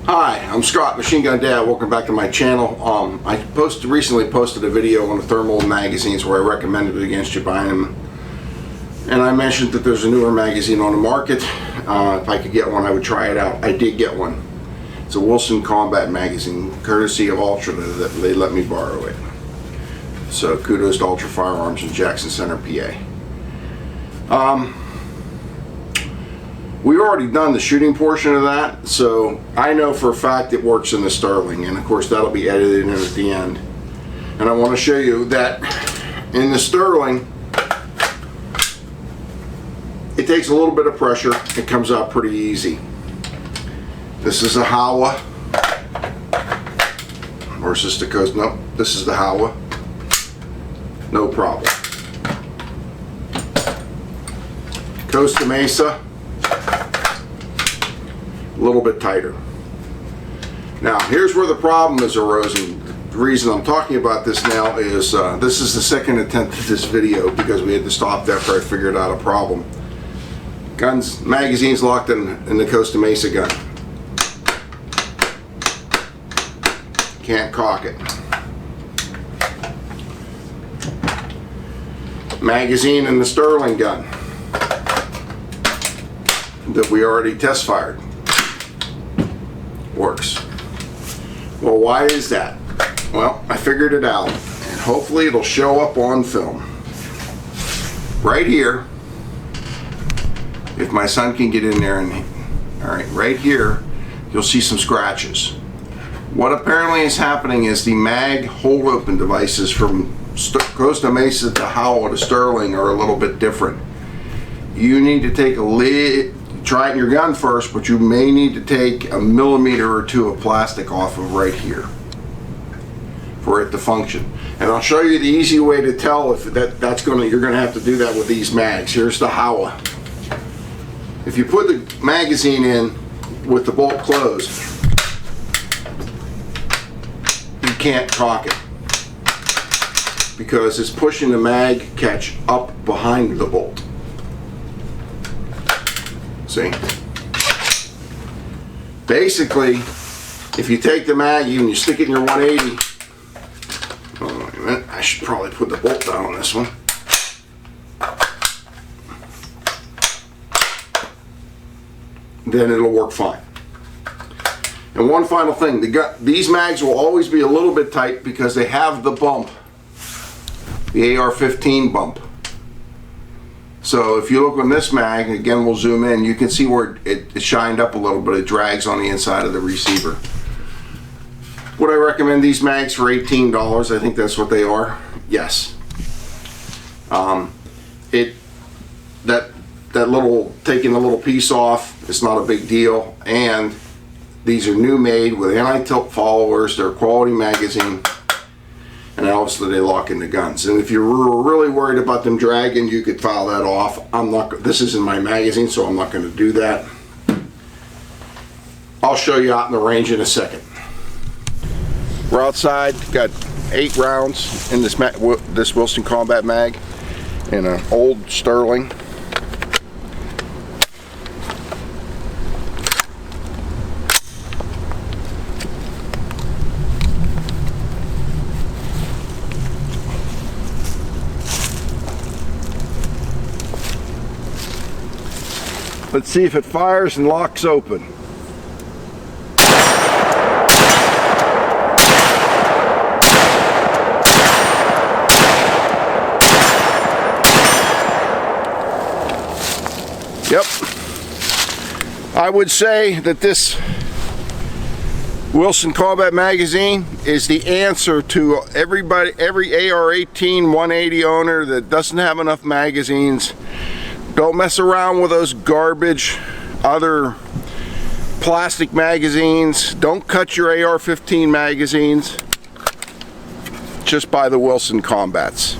Hi, I'm Scott, Machine Gun Dad. Welcome back to my channel. I recently posted a video on the thermal magazines where I recommended against you buying them. And I mentioned that there's a newer magazine on the market. If I could get one, I would try it out. I did get one. It's a Wilson Combat magazine, courtesy of Ultra, that they let me borrow it. So kudos to Ultra Firearms in Jackson Center, PA. We've already done the shooting portion of that, so I know for a fact it works in the Sterling, and of course that'll be edited in at the end. And I want to show you that in the Sterling, it takes a little bit of pressure. It comes out pretty easy. This is a Howa. Or is this the Coast? No, this is the Howa. No problem. Costa Mesa, a little bit tighter. Now here's where the problem is arising. The reason I'm talking about this now is this is the second attempt at this video because we had to stop after I figured out a problem. Magazines locked in the Costa Mesa gun. Can't cock it. Magazine in the Sterling gun that we already test fired works. Well, why is that? Well, I figured it out, and hopefully it'll show up on film. Right here, if my son can get in there, and alright, right here you'll see some scratches. What apparently is happening is the mag hold open devices from Costa Mesa to Howa to Sterling are a little bit different. You need to take try it in your gun first, but you may need to take a millimeter or two of plastic off of right here for it to function. And I'll show you the easy way to tell if you're gonna have to do that with these mags. Here's the Howa. If you put the magazine in with the bolt closed, you can't cock it because it's pushing the mag catch up behind the bolt. See? Basically, if you take the mag and you stick it in your 180, oh, wait a minute, I should probably put the bolt down on this one. Then it'll work fine. And one final thing, these mags will always be a little bit tight because they have the bump, the AR-15 bump. So if you look on this mag, again we'll zoom in, you can see where it shined up a little bit. It drags on the inside of the receiver. Would I recommend these mags for $18? I think that's what they are. Yes. That little, taking the little piece off, it's not a big deal. And these are new made with anti-tilt followers. They're a quality magazine. And obviously they lock into guns. And if you're really worried about them dragging, you could file that off. This isn't my magazine, so I'm not going to do that. I'll show you out in the range in a second. We're outside, got 8 rounds in this Wilson Combat mag in an old Sterling. Let's see if it fires and locks open. Yep. I would say that this Wilson Combat magazine is the answer to every AR-18 180 owner that doesn't have enough magazines. Don't mess around with those garbage other plastic magazines. Don't cut your AR-15 magazines. Just buy the Wilson Combats.